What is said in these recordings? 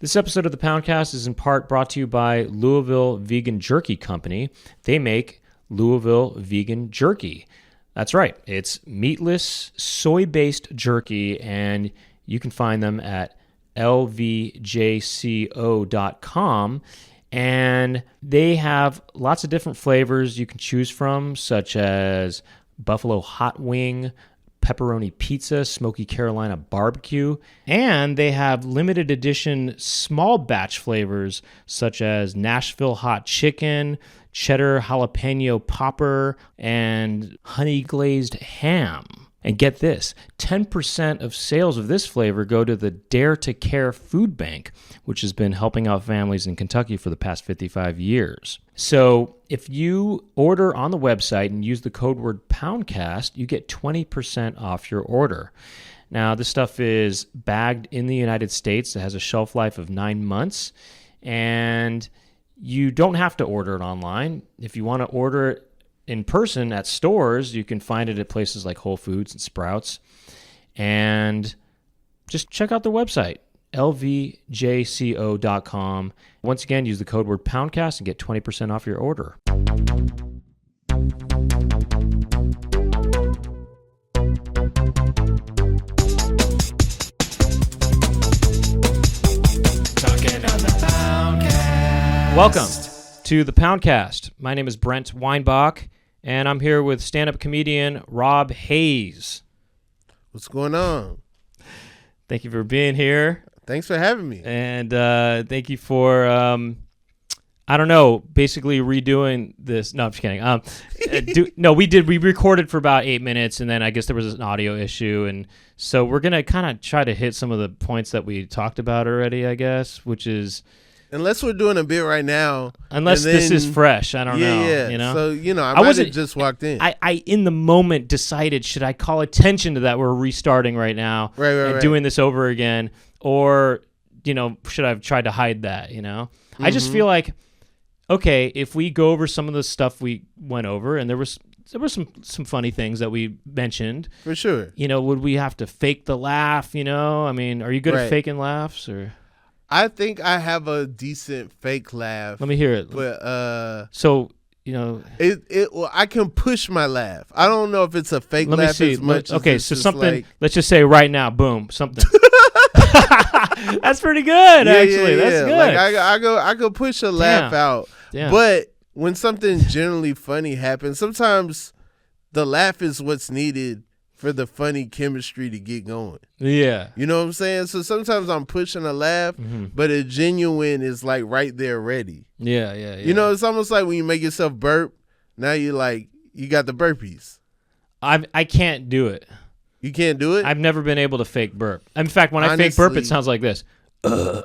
This episode of the Poundcast is in part brought to you by Louisville Vegan Jerky Company. They make Louisville Vegan Jerky. That's right. It's meatless, soy-based jerky, and you can find them at lvjco.com. And they have lots of different flavors you can choose from, such as buffalo hot wing, pepperoni pizza, smoky Carolina barbecue, and they have limited edition small batch flavors such as Nashville hot chicken, cheddar jalapeno popper, and honey glazed ham. And get this, 10% of sales of this flavor go to the Dare to Care Food Bank, which has been helping out families in Kentucky for the past 55 years. So if you order on the website and use the code word Poundcast, you get 20% off your order. Now, this stuff is bagged in the United States. It has a shelf life of 9 months, and you don't have to order it online. If you want to order it in person at stores, you can find it at places like Whole Foods and Sprouts. And just check out their website, lvjco.com. Once again, use the code word Poundcast and get 20% off your order. Talking on the Poundcast. Welcome to the Poundcast. My name is Brent Weinbach, and I'm here with stand-up comedian Rob Haze. What's going on? Thank you for being here. Thanks for having me. And thank you for, basically redoing this. No, I'm just kidding. We recorded for about 8 minutes, and then I guess there was an audio issue. And so we're going to kind of try to hit some of the points that we talked about already, I guess, which is... Unless we're doing a bit right now. Unless this is fresh. I don't know. Yeah. You know? So, I might have just walked in. I, in the moment, decided, should I call attention to that we're restarting right now and doing this over again? Or, should I have tried to hide that, I just feel like, okay, if we go over some of the stuff we went over, and there were some funny things that we mentioned. For sure. Would we have to fake the laugh, I mean, are you good at faking laughs, or... I think I have a decent fake laugh. Let me hear it. But I can push my laugh. I don't know if it's a fake laugh. Let me see. As much okay, as so something. like... Let's just say right now, boom, something. That's pretty good, actually. Yeah. That's good. Like I go push a laugh out. Damn. But when something generally funny happens, sometimes the laugh is what's needed for the funny chemistry to get going. Yeah. You know what I'm saying? So sometimes I'm pushing a laugh, but a genuine is like right there ready. Yeah. It's almost like when you make yourself burp, now you got the burpees. I can't do it. You can't do it? I've never been able to fake burp. In fact, when I fake burp, it sounds like this. I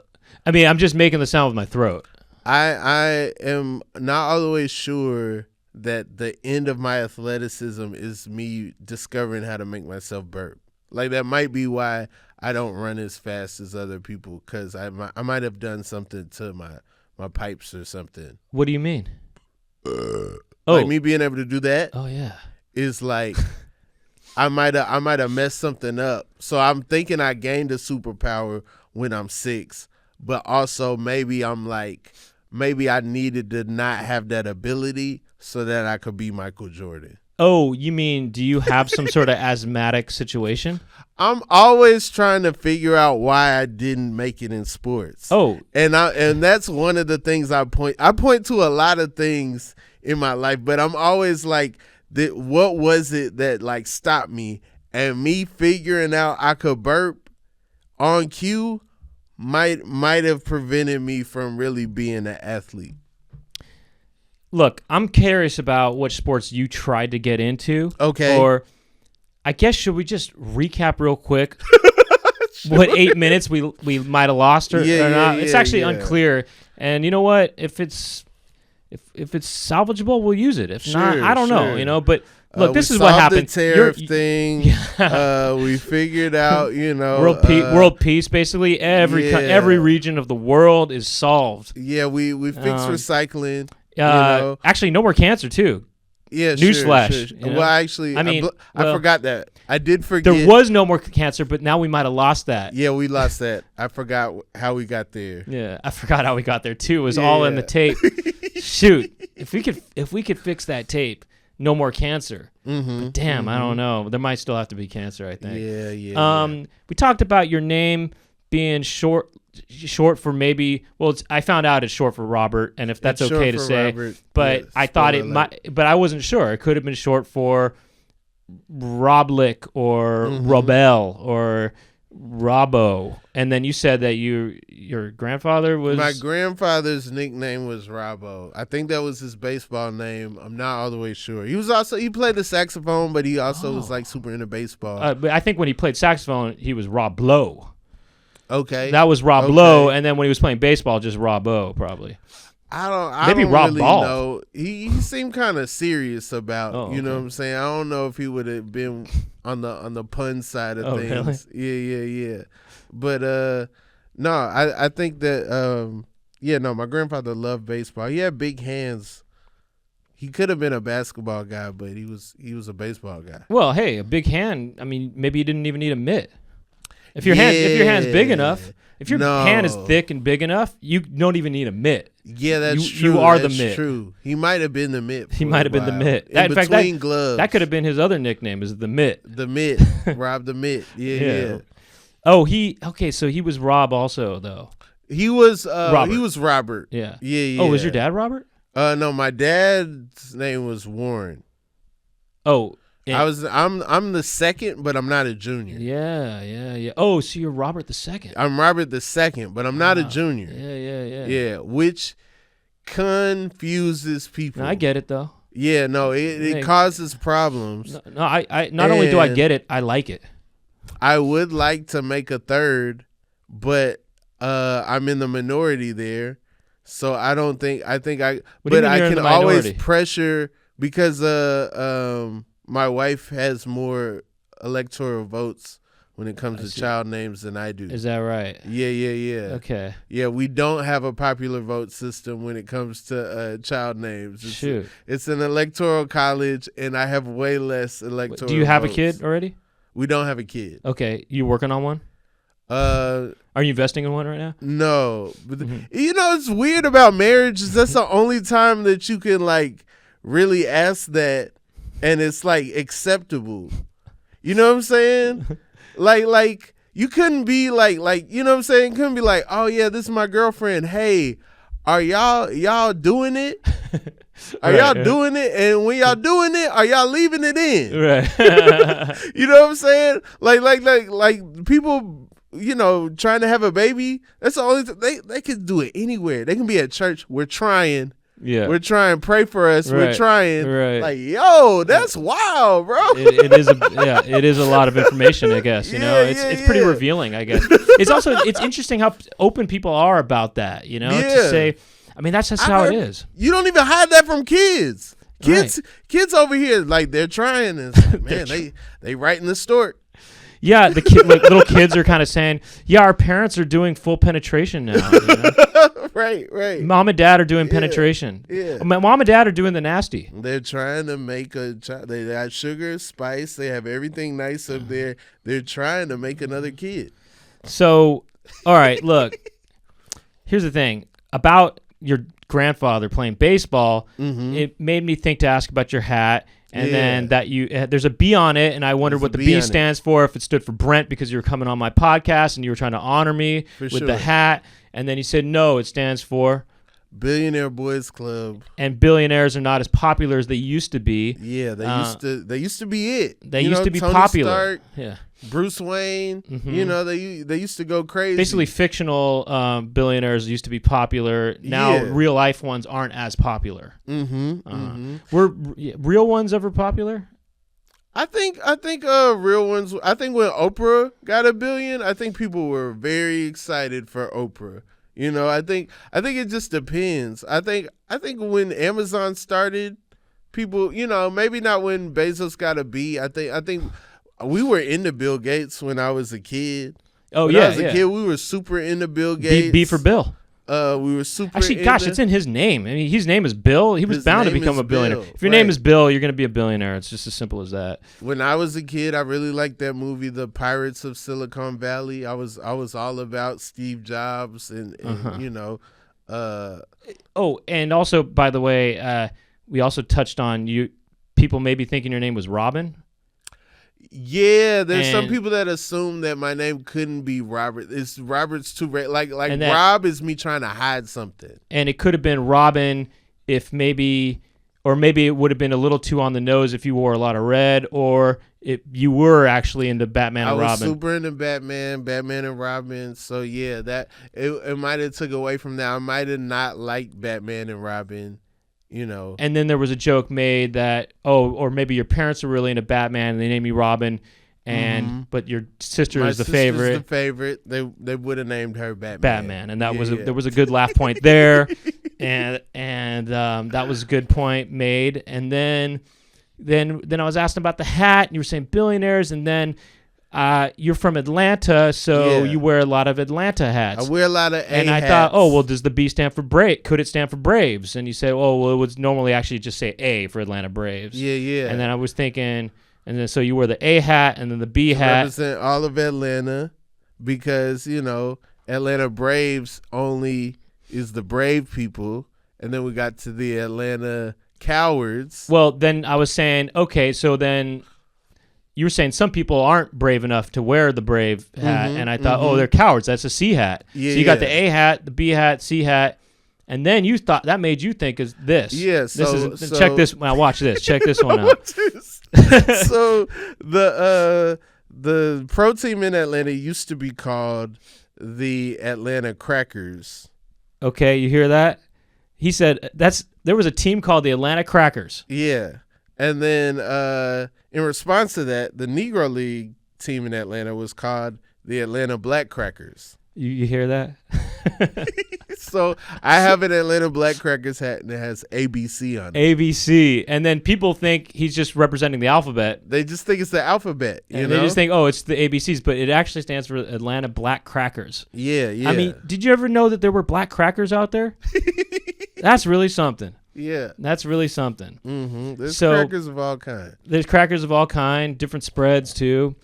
mean, I'm just making the sound with my throat. I am not always sure that the end of my athleticism is me discovering how to make myself burp. Like, that might be why I don't run as fast as other people, because I might have done something to my pipes or something. What do you mean? Like me being able to do that. Oh yeah. Is like I might have messed something up. So I'm thinking I gained a superpower when I'm 6, but also maybe I needed to not have that ability so that I could be Michael Jordan. Oh, you mean, do you have some sort of asthmatic situation? I'm always trying to figure out why I didn't make it in sports. Oh. And that's one of the things I point to a lot of things in my life, but I'm always like, what was it that like stopped me? And me figuring out I could burp on cue might have prevented me from really being an athlete. Look, I'm curious about what sports you tried to get into. Okay. Or I guess, should we just recap real quick what 8 minutes we might have lost or not? It's actually unclear. And you know what? If it's salvageable, we'll use it. If not, I don't know, but look, this is what happened. The tariff thing. We figured out, world peace. Basically, every region of the world is solved. Yeah, we fixed recycling. Actually, no more cancer too. Yeah, Newsflash. Sure. You know? Well, actually, I forgot that. I did forget. There was no more cancer, but now we might have lost that. Yeah, we lost that. I forgot how we got there. Yeah, I forgot how we got there too. It was all in the tape. Shoot, if we could fix that tape, no more cancer. But damn, I don't know. There might still have to be cancer, I think. Yeah. We talked about your name being short for maybe. Well, I found out it's short for Robert, and if that's okay to say, Robert, but I thought it might. But I wasn't sure. It could have been short for Roblick or Robel or Robbo. And then you said that your grandfather was. My grandfather's nickname was Robbo. I think that was his baseball name. I'm not all the way sure. He played the saxophone, but he also was like super into baseball. But I think when he played saxophone, he was Rob Lowe. Okay. That was Rob Lowe, and then when he was playing baseball, just Robbo probably. I don't Rob really Ball. know. He seemed kind of serious about, you know what I'm saying? I don't know if he would have been on the pun side of things. Really? Yeah. But no, I think that my grandfather loved baseball. He had big hands. He could have been a basketball guy, but he was a baseball guy. Well, hey, a big hand. I mean, maybe you didn't even need a mitt. If your hand's big enough, if your hand is thick and big enough, you don't even need a mitt. Yeah, that's true. You are the mitt. True. He might have been the mitt. He might have been the mitt. In between gloves. That could have been his other nickname, is the mitt. The mitt. Rob the mitt. Yeah. Oh, so he was Rob also though. He was Robert. Yeah. Yeah. Oh, was your dad Robert? No, my dad's name was Warren. Oh. I'm the second, but I'm not a junior. Yeah. Oh, so you're Robert the second. I'm Robert the second, but I'm not a junior. Yeah. Yeah, which confuses people. No, I get it though. Yeah, no, it causes problems. No, I not only do I get it, I like it. I would like to make a third, but I'm in the minority there, so I can always pressure because my wife has more electoral votes when it comes to child names than I do. Is that right? Yeah. Okay. Yeah, we don't have a popular vote system when it comes to child names. It's an electoral college, and I have way less electoral Do you have votes. a kid already? We don't have a kid. Okay. You working on one? Are you investing in one right now? No. But it's weird about marriage is that's the only time that you can like really ask that. And it's like acceptable. You know what I'm saying? like you couldn't be like you know what I'm saying? Couldn't be like, "Oh yeah, this is my girlfriend. Hey, are y'all doing it? Are y'all doing it? And when y'all doing it, are y'all leaving it in?" Right. You know what I'm saying? Like people, trying to have a baby, that's the only they can do it anywhere. They can be at church. We're trying. Yeah, we're trying. Pray for us. Right. We're trying. Right. Like, yo, that's wild, bro. It is a lot of information. I guess it's pretty revealing. I guess it's interesting how open people are about that. To say, I mean, that's just how it is. You don't even hide that from kids. Kids over here, like they're trying. And it's like, man, they writing the stork. Yeah, little kids are kind of saying, "Yeah, our parents are doing full penetration now." Right. Mom and dad are doing penetration. Yeah. Mom and dad are doing the nasty. They're trying to make a child. They got sugar, spice. They have everything nice up there. They're trying to make another kid. So, all right, look. Here's the thing about your grandfather playing baseball. It made me think to ask about your hat. And then there's a B on it, and I wondered what the B stands for, if it stood for Brent because you were coming on my podcast and you were trying to honor me with the hat. And then you said, no, it stands for Billionaire Boys Club. And billionaires are not as popular as they used to be. Yeah, they used to be it. They used to be Tony popular. Stark, yeah. Bruce Wayne, they usused to go crazy. Basically, fictional billionaires used to be popular. Now, real life ones aren't as popular. Were real ones ever popular? I think real ones. I think when Oprah got $1 billion, I think people were very excited for Oprah. I think it just depends. I think when Amazon started, people, maybe not when Bezos got a B. I think we were into Bill Gates when I was a kid. Oh, when I was a kid, we were super into Bill Gates. B for Bill. We were super. Actually, gosh, it's in his name. I mean, his name is Bill. He was His bound to name become is a billionaire. Bill, If your right. name is Bill, you're going to be a billionaire. It's just as simple as that. When I was a kid, I really liked that movie, The Pirates of Silicon Valley. I was all about Steve Jobs and you know. Oh, and also, by the way, we also touched on you. People maybe thinking your name was Robin. Yeah, there's some And- people that assume that my name couldn't be Robert. It's Robert's too like And that- Rob is me trying to hide something. And it could have been Robin if maybe, or maybe it would have been a little too on the nose if you wore a lot of red, or if you were actually into Batman I and was Robin. super into Batman and Robin. So yeah, that it might have took away from that. I might have not liked Batman and Robin, you know. And then there was a joke made that, or maybe your parents were really into Batman and they named you Robin, and but your sister My is the sister's favorite. the favorite. They would have named her Batman. Batman, and that Yeah, was yeah. there was a good laugh point there, and that was a good point made. And then I was asking about the hat, and you were saying billionaires, and then you're from Atlanta, so Yeah. you wear a lot of Atlanta I hats. wear a lot of A And I hats. thought, oh well, does the B stand for Brave? Could it stand for Braves? And you said, oh well, it would normally actually just say A for Atlanta Braves. Yeah. And then I was thinking, and then so you wear the A hat and then the B hat. Represent all of Atlanta because, you know, Atlanta Braves only is the brave people. And then we got to the Atlanta Cowards. Well, then I was saying, okay, so then you were saying some people aren't brave enough to wear the Brave hat, and I thought, oh, they're cowards. That's a C hat. Yeah, so you got yeah. the A hat, the B hat, C hat, and then you thought that made you think is this. Yeah, this so- is so- check this. Now watch this. Check this one out. So the pro team in Atlanta used to be called the Atlanta Crackers. Okay, you hear that? He said there was a team called the Atlanta Crackers. Yeah. And then in response to that, the Negro League team in Atlanta was called the Atlanta Black Crackers. You hear that? So I have an Atlanta Black Crackers hat and it has ABC on it. ABC, and then people think he's just representing the alphabet. They just think it's the alphabet, you And know? they just think, oh, it's the ABCs, but it actually stands for Atlanta Black Crackers. Yeah. I mean, did you ever know that there were black crackers out there? That's really something. yeah. That's really something. Mm-hmm. There's So- crackers of all kinds. There's crackers of all kind, different spreads too.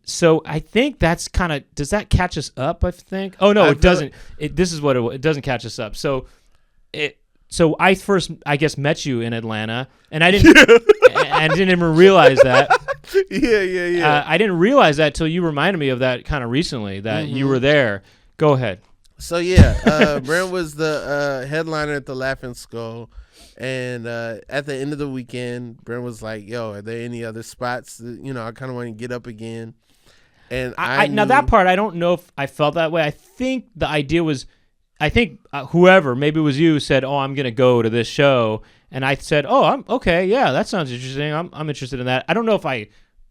So I think that's kind of, does that catch us up? I think. Oh no, I it feel- doesn't. This is what it doesn't catch us up. So I first, I guess, met you in Atlanta, and I didn't, I didn't even realize that. Yeah. I didn't realize that till you reminded me of that kind of recently that you were there. Go ahead. So yeah, Brent was the headliner at the Laughing Skull, and at the end of the weekend, Brent was like, "Yo, are there any other spots? That, you know, I kind of want to get up again." And Now that part, I don't know if I felt that way. I think the idea was, I think whoever, maybe it was you, said, "Oh, I'm gonna go to this show," and I said, "Oh, I'm okay. Yeah, that sounds interesting. I'm interested in that." I don't know if I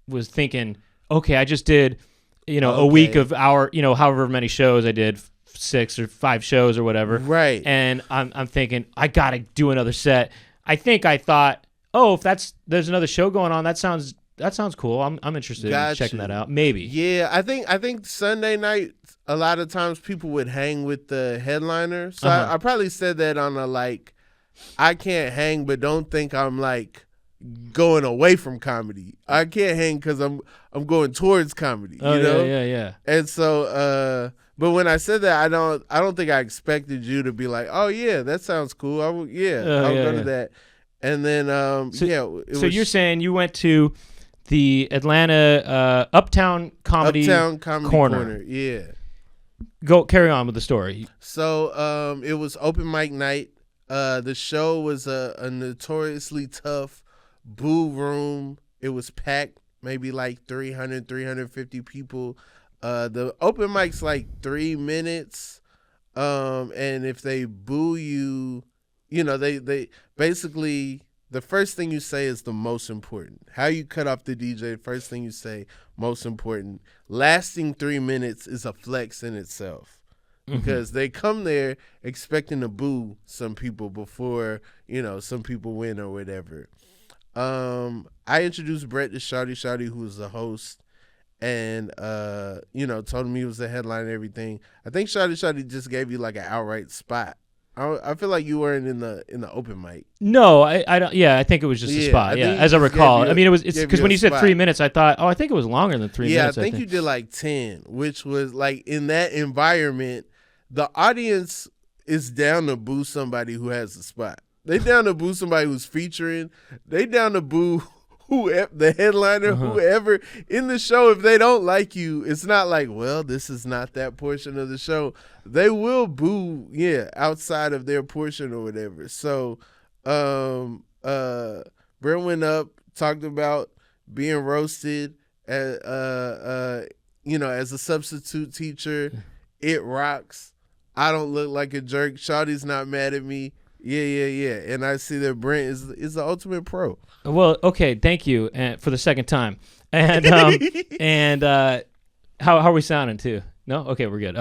was thinking, "Okay, I just did, a week of however many shows I did." 6 or 5 shows or whatever, Right. And I'm thinking I gotta do another set. I think I thought, oh, if there's another show going on, that sounds cool. I'm interested in checking that out. Maybe. Yeah, I think Sunday night a lot of times people would hang with the headliner. So I probably said that on a like, I can't hang, but don't think I'm like going away from comedy. I can't hang because I'm going towards comedy. Oh you know? yeah. And so, but when I said that, I don't think I expected you to be like, oh yeah, that sounds cool. I'll go to that. And then, So you're saying you went to the Atlanta Uptown Comedy Corner. Yeah. Go carry on with the story. So it was open mic night. The show was a notoriously tough boo room. It was packed, maybe like 300, 350 people. The open mic's like 3 minutes. And if they boo you, they basically, the first thing you say is the most important. How you cut off the DJ, first thing you say, most important. Lasting 3 minutes is a flex in itself. Because they come there expecting to boo some people before, some people win or whatever. I introduced Brent to Shawty, who was the host. and told him he was the headline and everything. I think Shawty just gave you like an outright spot. I feel like you weren't in the open mic. No, I don't. Yeah, I think it was just a spot. Yeah, as I recall. I mean, it's because when you said 3 minutes, I thought, I think it was longer than 3 minutes. Yeah, I think you did like 10, which was like in that environment, the audience is down to boo somebody who has a spot. They down to boo somebody who's featuring. They down to boo whoever, the headliner, whoever in the show. If they don't like you, it's not like, well, this is not that portion of the show. They will boo, outside of their portion or whatever. So, Brent went up, talked about being roasted as a substitute teacher. It rocks. I don't look like a jerk. Shawty's not mad at me. Yeah. And I see that Brent is the ultimate pro. Well, okay, thank you for the second time. And how are we sounding too? No, okay, we're good.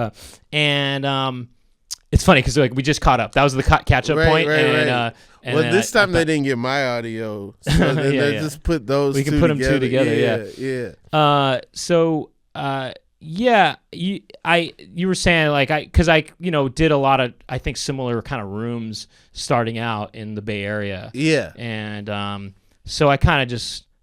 It's funny because we just caught up. That was the catch up point. Right. Well, this time they didn't get my audio, so they just put those. We can put them two together. Yeah. You were saying because I did a lot of I think similar kind of rooms starting out in the Bay Area. Yeah. And so I kind of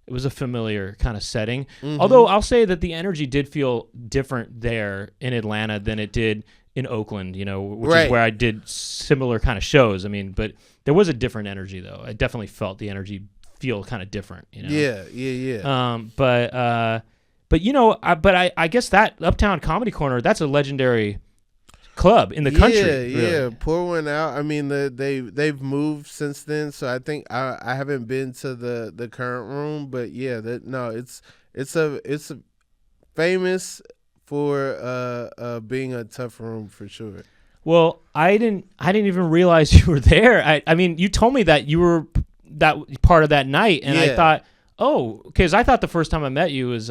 it was a familiar kind of setting. Mm-hmm. Although I'll say that the energy did feel different there in Atlanta than it did in Oakland, which is where I did similar kind of shows. I mean, but there was a different energy though. I definitely felt the energy feel kind of different, Yeah. But I guess that Uptown Comedy Corner, that's a legendary club in the country. Yeah. Pour one out. I mean, they've moved since then, so I think I haven't been to the current room, but it's famous for being a tough room for sure. Well, I didn't even realize you were there. I mean, you told me that you were that part of that night, and I thought, because I thought the first time I met you was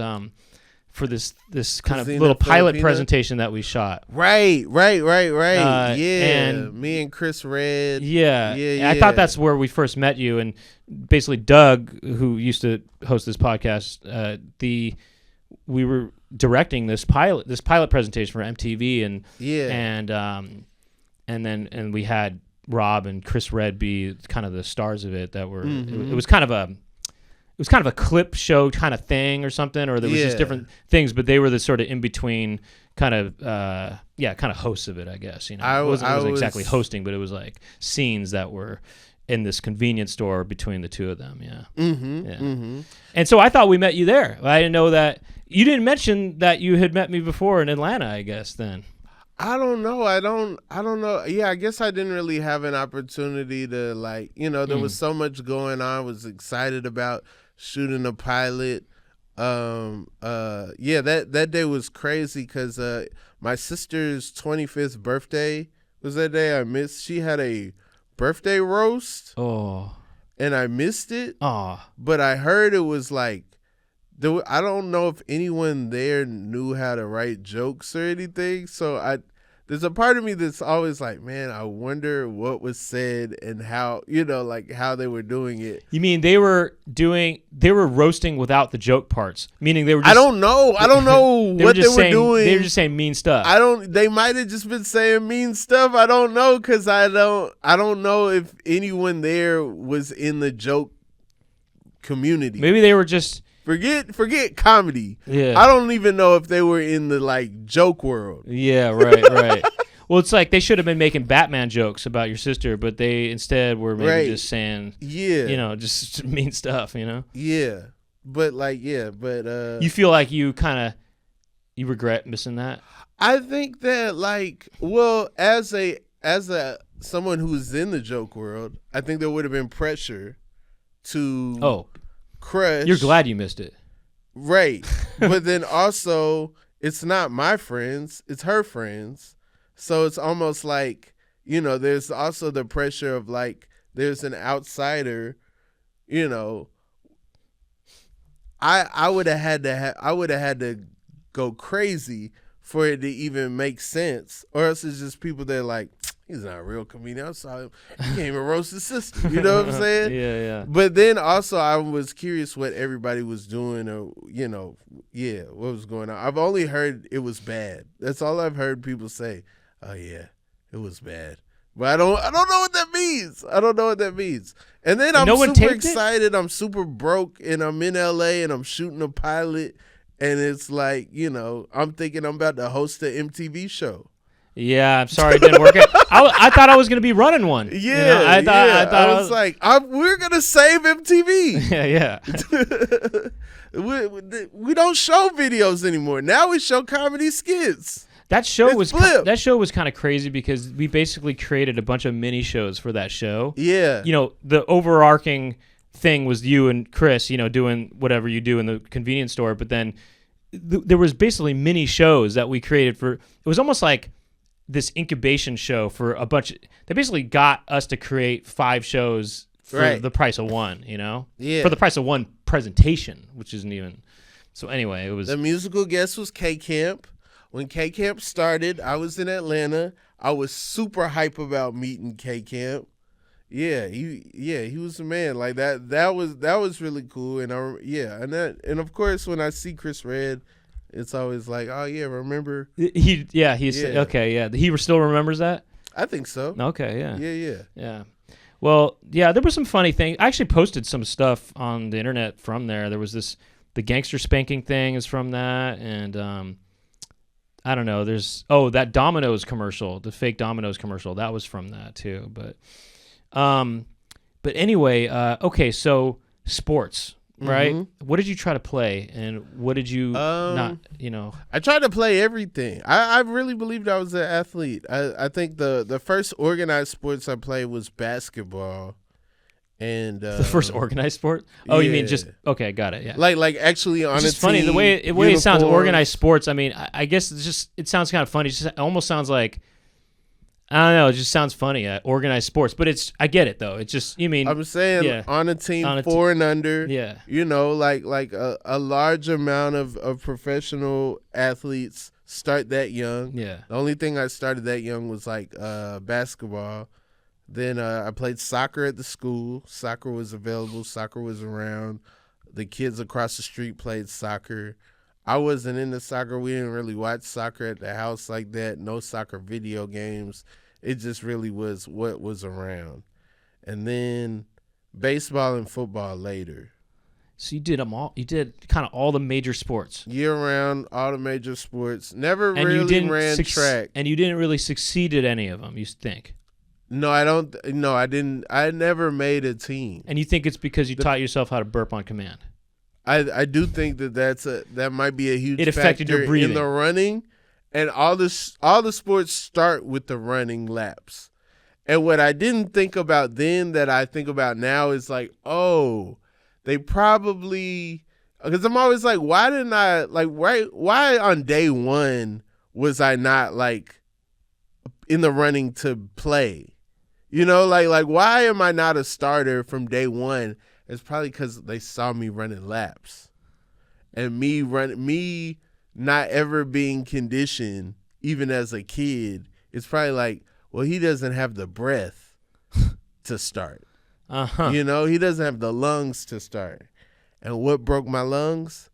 for this kind of little pilot presentation that we shot. Right. And me and Chris Red. Yeah. I thought that's where we first met you, and basically Doug, who used to host this podcast, we were directing this pilot presentation for MTV, and we had Rob and Chris Red be kind of the stars of it. That were it was kind of a clip show kind of thing or something, or there was just different things, but they were the sort of in between kind of hosts of it, I guess. It wasn't exactly hosting, but it was like scenes that were in this convenience store between the two of them. Yeah. Mm-hmm. Yeah. Mm-hmm. And so I thought we met you there. I didn't know that. You didn't mention that you had met me before in Atlanta, I guess, then. I don't know. I don't know. Yeah, I guess I didn't really have an opportunity to there was so much going on. I was excited about shooting a pilot. That day was crazy because my sister's 25th birthday was that day I missed. She had a birthday roast. Oh. And I missed it. Oh. But I heard it was I don't know if anyone there knew how to write jokes or anything. So there's a part of me that's always like, man, I wonder what was said and how, how they were doing it. You mean they were roasting without the joke parts, meaning they were just, I don't know what they were doing. They were just saying mean stuff. They might have just been saying mean stuff. I don't know, because I don't know if anyone there was in the joke community. Maybe they were just Forget comedy. Yeah. I don't even know if they were in the joke world. Yeah, right. Well, it's like they should have been making Batman jokes about your sister, but they instead were maybe just saying, just mean stuff, Yeah. But you feel like you regret missing that? I think that as someone who's in the joke world, I think there would have been pressure to crush. You're glad you missed it. Right. But then also, it's not my friends, it's her friends. So it's almost like, there's also the pressure of there's an outsider, I would have had to go crazy for it to even make sense. Or else it's just people that are like, he's not a real comedian. I saw him. He can't even roast his sister. You know what I'm saying? Yeah. But then also I was curious what everybody was doing or, what was going on. I've only heard it was bad. That's all I've heard people say. Oh, yeah, it was bad. But I don't know what that means. And then I'm super excited. I'm super broke, and I'm in L.A., and I'm shooting a pilot, and it's like, I'm thinking I'm about to host an MTV show. Yeah, I'm sorry it didn't work out. I thought I was going to be running one. Yeah, I thought I was like, we're going to save MTV. Yeah. We don't show videos anymore. Now we show comedy skits. That show was kind of crazy because we basically created a bunch of mini shows for that show. Yeah. The overarching thing was you and Chris, doing whatever you do in the convenience store. But then there was basically mini shows that we created it was almost like this incubation show for a bunch. They basically got us to create 5 shows for the price of one, Yeah. For the price of one presentation, which isn't even. So anyway, it was. The musical guest was K-Camp. When K-Camp started, I was in Atlanta. I was super hype about meeting K-Camp. Yeah, he was the man. Like that was really cool. And and of course when I see Chris Redd, it's always like, oh yeah, remember? Okay, yeah. He still remembers that? I think so. Okay, yeah. Yeah. Well, yeah, there were some funny things. I actually posted some stuff on the internet from there. There was the gangster spanking thing is from that, and I don't know. That Domino's commercial, the fake Domino's commercial, that was from that too. But anyway, okay. So sports, right? Mm-hmm. What did you try to play, and what did you not? I tried to play everything. I really believed I was an athlete. I think the first organized sports I played was basketball. And the first organized sport? Oh, yeah. You mean just okay? Got it. Yeah, like actually on a team. It's funny the way it sounds. Organized sports. I mean, I guess it sounds kind of funny. It almost sounds like I don't know. It just sounds funny. Organized sports, but I get it though. It's just I'm saying on a team on 4 and under. Yeah, like a large amount of professional athletes start that young. Yeah, the only thing I started that young was like basketball. Then I played soccer at the school. Soccer was available. Soccer was around. The kids across the street played soccer. I wasn't into soccer. We didn't really watch soccer at the house like that. No soccer video games. It just really was what was around. And then baseball and football later. So you did them all. You did kind of all the major sports. Year-round, all the major sports. Never really ran track. And you didn't really succeed at any of them, you think? No, I don't. No, I didn't. I never made a team. And you think it's because you taught yourself how to burp on command? I do think that might be a huge factor. It affected your breathing in the running, and all the sports start with the running laps. And what I didn't think about then that I think about now is like, oh, they probably, because I'm always like, why didn't I why on day one was I not like in the running to play? Like why am I not a starter from day one? It's probably because they saw me running laps, and me not ever being conditioned, even as a kid. It's probably like, well, he doesn't have the breath to start. He doesn't have the lungs to start. And what broke my lungs?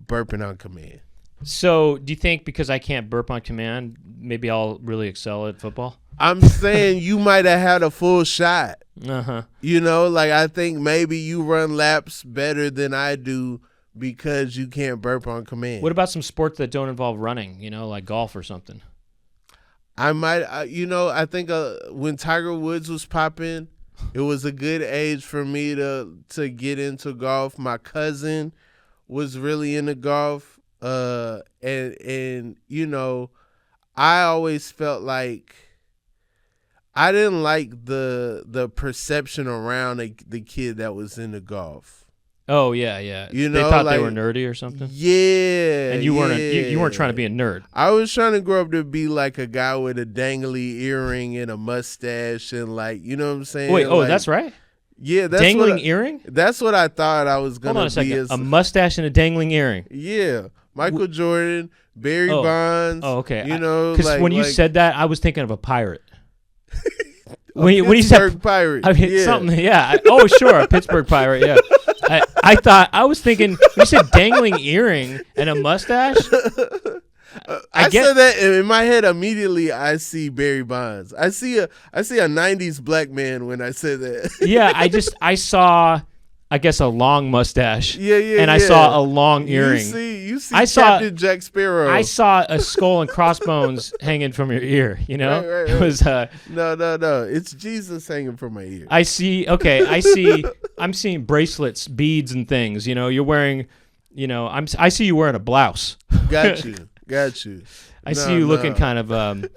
Burping on command. So do you think because I can't burp on command, maybe I'll really excel at football? I'm saying you might have had a full shot. Uh-huh. I think maybe you run laps better than I do because you can't burp on command. What about some sports that don't involve running, like golf or something? I might, I think when Tiger Woods was popping, it was a good age for me to get into golf. My cousin was really into golf. And I always felt like I didn't like the perception around the kid that was into golf. Oh yeah. They thought they were nerdy or something. Yeah, and you weren't trying to be a nerd. I was trying to grow up to be like a guy with a dangly earring and a mustache and like, you know what I'm saying? Wait, that's right. Yeah, that's dangling earring. That's what I thought I was gonna be. Hold on a second. As a mustache and a dangling earring. Yeah, Michael Jordan, Barry Bonds. Oh, okay. Because when you said that, I was thinking of a pirate. When you Pittsburgh said Pirate. I mean, something, yeah. Sure, a Pittsburgh Pirate, yeah. I was thinking, you said dangling earring and a mustache. I said that in my head immediately. I see Barry Bonds. I see a 90s black man when I said that. Yeah, I saw, I guess, a long mustache. Yeah. And I saw a long earring. You see Captain Jack Sparrow. I saw a skull and crossbones hanging from your ear, you know? Right. It was No. It's Jesus hanging from my ear. I'm seeing bracelets, beads and things, you know. You're wearing, you know, I see you wearing a blouse. Got you. I see you looking kind of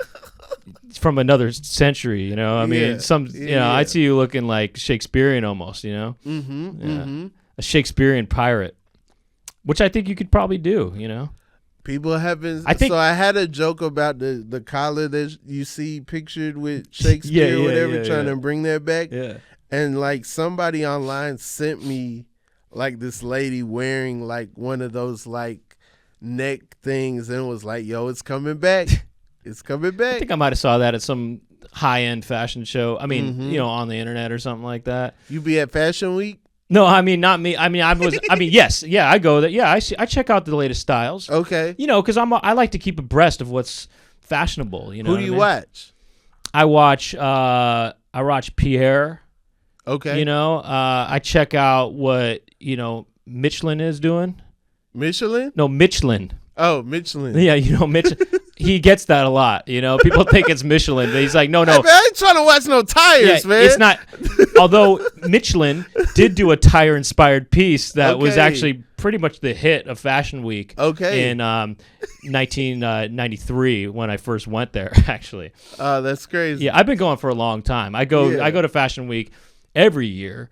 from another century, you know. I mean, I see you looking like Shakespearean almost, you know. A Shakespearean pirate, which I think you could probably do, you know. People have been. So I had a joke about the collar that you see pictured with Shakespeare or whatever, trying to bring that back. Yeah. And like somebody online sent me like this lady wearing like one of those like neck things and was like, yo, it's coming back. It's coming back. I think I might have saw that at some high-end fashion show. I mean, you know, on the internet or something like that. You be at Fashion Week? No, I mean, not me. I mean, yes. Yeah, I go there. Yeah, I check out the latest styles. Okay. You know, because I like to keep abreast of what's fashionable, you know. Who do you watch? I watch Pierre. Okay. You know, I check out what, you know, Michelin is doing. Michelin? No, Michelin. Oh, Michelin. Yeah, you know, he gets that a lot. You know, people think it's Michelin, but he's like, no. Hey, man, I ain't trying to watch no tires, man. It's not. Although Michelin did do a tire-inspired piece that was actually pretty much the hit of Fashion Week. Okay. In 1993 when I first went there, actually. Oh, that's crazy. Yeah, I've been going for a long time. I go to Fashion Week every year.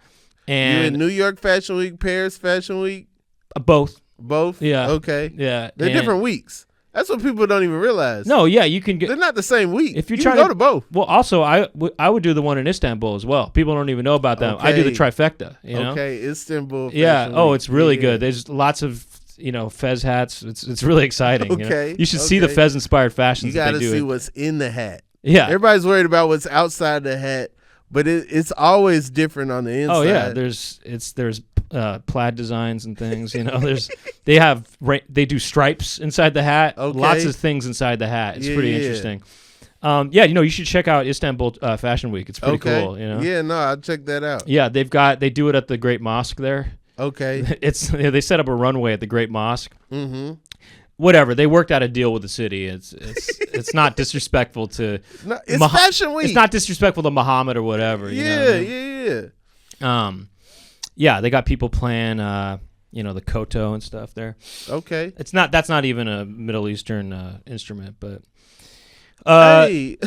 And you in New York Fashion Week, Paris Fashion Week? Both. Both? Yeah. Okay. Yeah. They're different weeks. That's what people don't even realize. No, yeah, you can get. They're not the same week. If you're you trying can go to both. Well, also, I would do the one in Istanbul as well. People don't even know about them. I do the trifecta. You know? Okay, Istanbul. Yeah. Oh, it's really good. There's lots of fez hats. It's really exciting. Okay. You know? You should see the fez inspired fashions. You got to see what's in the hat. Yeah. Everybody's worried about what's outside the hat, but it's always different on the inside. Oh yeah. There's plaid designs and things. You know, they do stripes inside the hat. Okay. Lots of things inside the hat. It's pretty interesting. You should check out Istanbul Fashion Week. It's pretty cool. You know. Yeah, no, I'll check that out. Yeah, they do it at the Great Mosque there. Okay. They set up a runway at the Great Mosque. Mm-hmm. Whatever, they worked out a deal with the city. It's not disrespectful to. It's Fashion Week. It's not disrespectful to Muhammad or whatever. You know what I mean? Yeah. They got people playing, the koto and stuff there. Okay. That's not even a Middle Eastern instrument, but. Hey,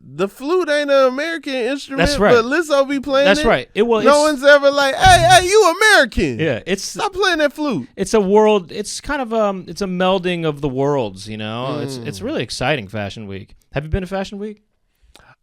the flute ain't an American instrument. That's right. But Lizzo be playing That's it. right. No one's ever like, hey, you American. Yeah, stop playing that flute. It's a world. It's kind of it's a melding of the worlds. You know, it's really exciting. Fashion Week. Have you been to Fashion Week?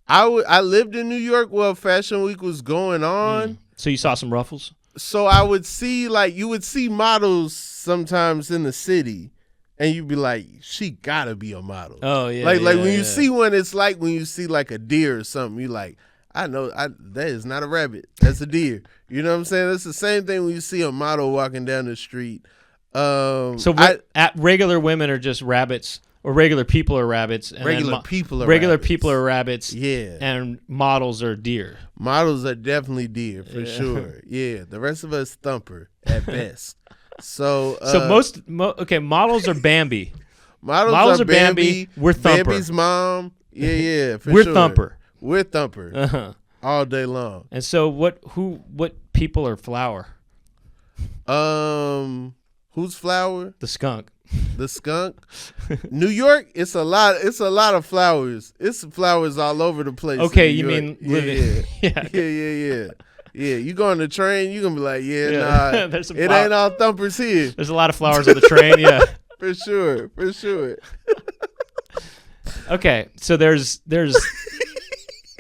I lived in New York while Fashion Week was going on. So you saw some ruffles? So I would see you would see models sometimes in the city, and you'd be like, she gotta be a model. Oh yeah. Like when you see one, it's like when you see like a deer or something. You like, I know that is not a rabbit. That's a deer. You know what I'm saying? It's the same thing when you see a model walking down the street. Regular women are just rabbits. Or regular people are rabbits. And regular people are rabbits. Yeah. And models are deer. Models are definitely deer, for sure. Yeah. The rest of us thumper at best. So models are Bambi. Models are Bambi. We're Thumper. Bambi's mom. Yeah, for We're sure. Thumper. We're Thumper. Uh-huh. All day long. And so what people are Flower? Who's Flower? The skunk. The skunk. New York, it's a lot of flowers. It's flowers all over the place. Okay, you mean living. Yeah. Yeah, you go on the train, you're going to be like, nah, it ain't all thumpers here. There's a lot of flowers on the train, yeah. For sure. Okay, so there's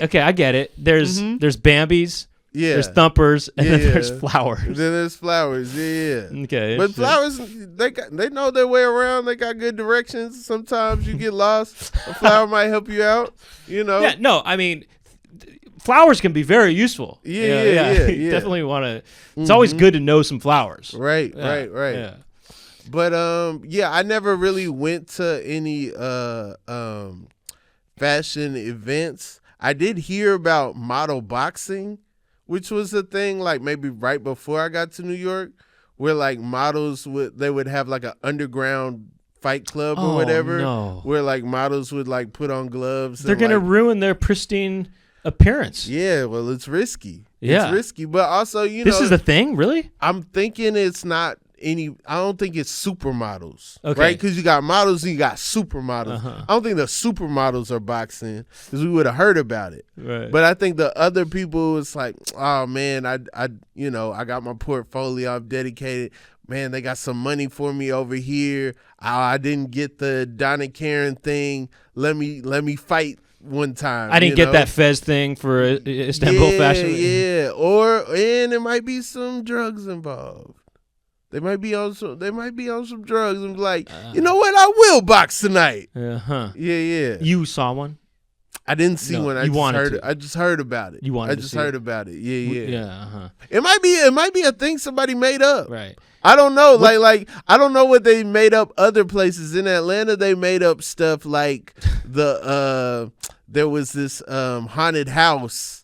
okay, I get it. There's Bambis. Yeah. There's thumpers, and then there's flowers. Then there's flowers, yeah. Okay. But flowers, they know their way around. They got good directions. Sometimes you get lost. A flower might help you out, you know. Yeah, no, I mean, flowers can be very useful. Yeah. You definitely want to. It's always good to know some flowers. Right. Yeah. But I never really went to any fashion events. I did hear about model boxing, which was a thing like maybe right before I got to New York, where like models would have like an underground fight club or whatever, where like models would like put on gloves. They're gonna ruin their pristine appearance. Yeah, well, it's risky. Yeah, it's risky, but also this is the thing. Really, I'm thinking it's not any. I don't think it's supermodels, okay. right? Because you got models and you got supermodels. I don't think the supermodels are boxing because we would have heard about it. Right. But I think the other people, it's like, oh man, I got my portfolio. I'm dedicated. Man, they got some money for me over here. I didn't get the Donna Karen thing. Let me fight one time. I didn't get that Fez thing for Istanbul Fashion Week. Yeah, and there might be some drugs involved. They might be on some drugs and be like, you know what? I will box tonight. Yeah. You saw one? I didn't see one. I just heard about it. You wanted to see heard about it. Yeah. Yeah. It might be a thing somebody made up. Right. I don't know. Like I don't know what they made up other places. In Atlanta, they made up stuff like there was this haunted house.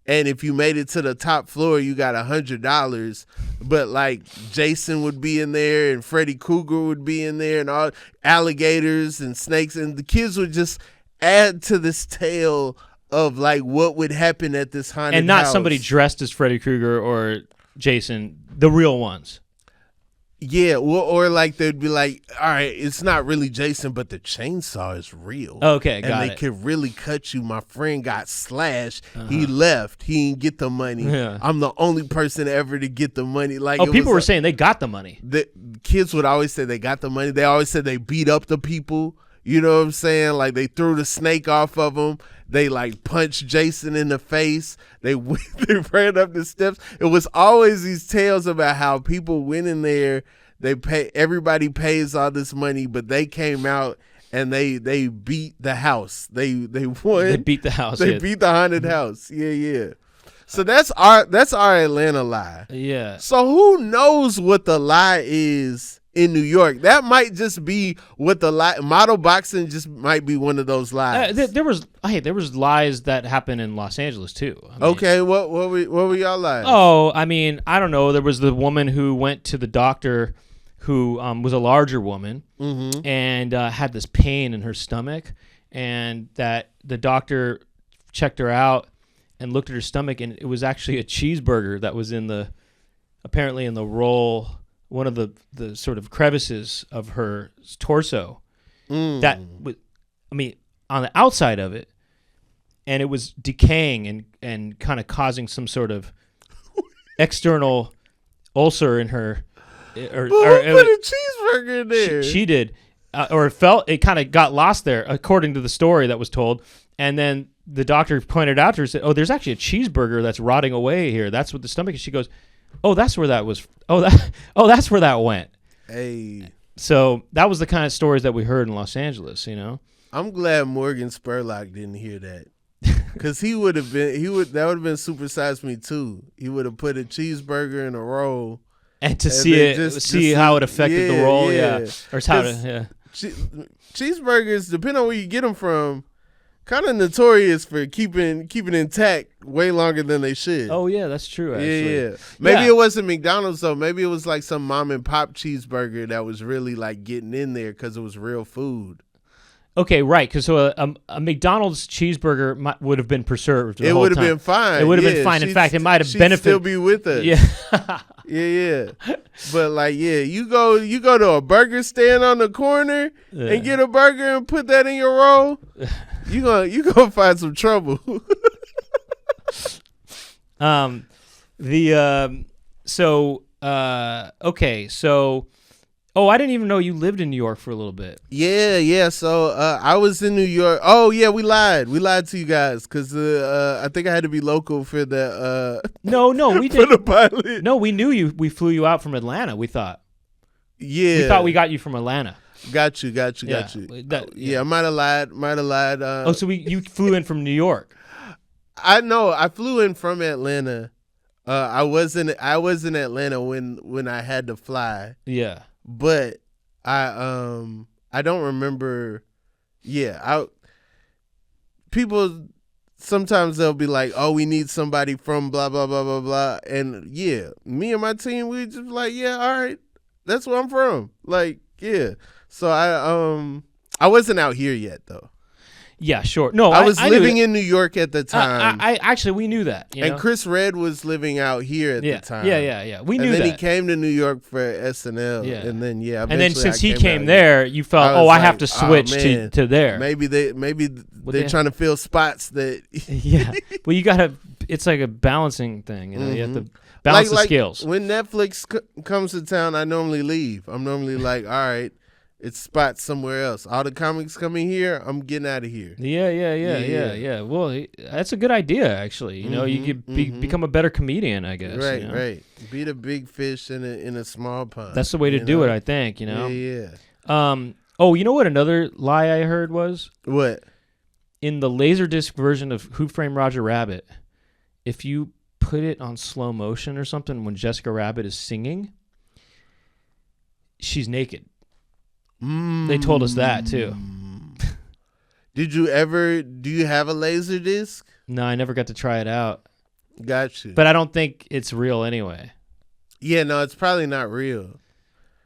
And if you made it to the top floor, you got $100. But like Jason would be in there, and Freddy Krueger would be in there, and all alligators and snakes, and the kids would just add to this tale of like what would happen at this haunted house. And not somebody dressed as Freddy Krueger or Jason, the real ones. Yeah, or like they'd be like, all right, it's not really Jason, but the chainsaw is real. Okay, got it. And they could really cut you. My friend got slashed. He left. He didn't get the money. Yeah. I'm the only person ever to get the money. Like, people were saying they got the money. The kids would always say they got the money. They always said they beat up the people. You know what I'm saying? Like they threw the snake off of them. They like punched Jason in the face. They ran up the steps. It was always these tales about how people went in there. Everybody pays all this money, but they came out and they beat the house. They won. They beat the house. They beat the haunted house. Yeah. So that's our Atlanta lie. Yeah. So who knows what the lie is in New York? That might just be what the lie. Model boxing just might be one of those lies. There was lies that happened in Los Angeles too. Okay, what were y'all lies? Oh, I mean, I don't know. There was the woman who went to the doctor, who was a larger woman, and had this pain in her stomach, and that the doctor checked her out and looked at her stomach, and it was actually a cheeseburger that was apparently in the roll, one of the sort of crevices of her torso. That was, on the outside of it, and it was decaying and kind of causing some sort of external ulcer in her. Who put a cheeseburger in there? She did, or it kind of got lost there, according to the story that was told. And then the doctor pointed out to her, said, "Oh, there's actually a cheeseburger that's rotting away here. That's what the stomach is." She goes, "Oh, that's where that was. That's where that went." Hey. So that was the kind of stories that we heard in Los Angeles. I'm glad Morgan Spurlock didn't hear that, because that would have been Super Size Me too. He would have put a cheeseburger in a roll. And to see how it affected the roll, or how cheeseburgers, depending on where you get them from, kind of notorious for keeping intact way longer than they should. Oh yeah, that's true. Actually, yeah. Maybe it wasn't McDonald's though. Maybe it was like some mom and pop cheeseburger that was really like getting in there because it was real food. Okay, right. Because a McDonald's cheeseburger would have been preserved. It would have been fine. It would have been fine. In fact, it might have benefited. Still be with us. Yeah. Yeah. But like, you go to a burger stand on the corner and get a burger and put that in your roll. You gonna find some trouble. Oh, I didn't even know you lived in New York for a little bit. Yeah. So I was in New York. Oh yeah, we lied to you guys because I think I had to be local for the. No, we didn't. For the pilot. No, we knew you. We flew you out from Atlanta. We thought. Yeah. We thought we got you from Atlanta. Got you. I might have lied. So you flew in from New York. I know. I flew in from Atlanta. I was in Atlanta when I had to fly. Yeah. But I don't remember. Yeah, people sometimes they'll be like, "Oh, we need somebody from blah blah blah blah blah," and yeah, me and my team, we just like, "Yeah, all right, that's where I'm from." Like, yeah. So I wasn't out here yet though. Yeah, sure. No, I was I living in New York at the time. I actually, we knew that. And Chris Redd was living out here at the time. Yeah. We knew that. And then he came to New York for SNL. Yeah. And then, and then since he came there, you felt, I have to switch to there. Maybe they're trying to fill spots that. Yeah. Well, you got to, it's like a balancing thing. You know, you have to balance the skills. When Netflix comes to town, I normally leave. I'm normally like, all right. It's spots somewhere else. All the comics coming here, I'm getting out of here. Yeah. Well, that's a good idea, actually. You know, you could become a better comedian, I guess. Right, you know? right. Be the big fish in a small pond. That's the way to do it, I think. You know. Yeah. Oh, you know what? Another lie I heard was what? In the Laserdisc version of Who Framed Roger Rabbit, if you put it on slow motion or something when Jessica Rabbit is singing, she's naked. They told us that too. Do you have a Laserdisc? No, I never got to try it out. Got you. But I don't think it's real anyway. Yeah, no, it's probably not real.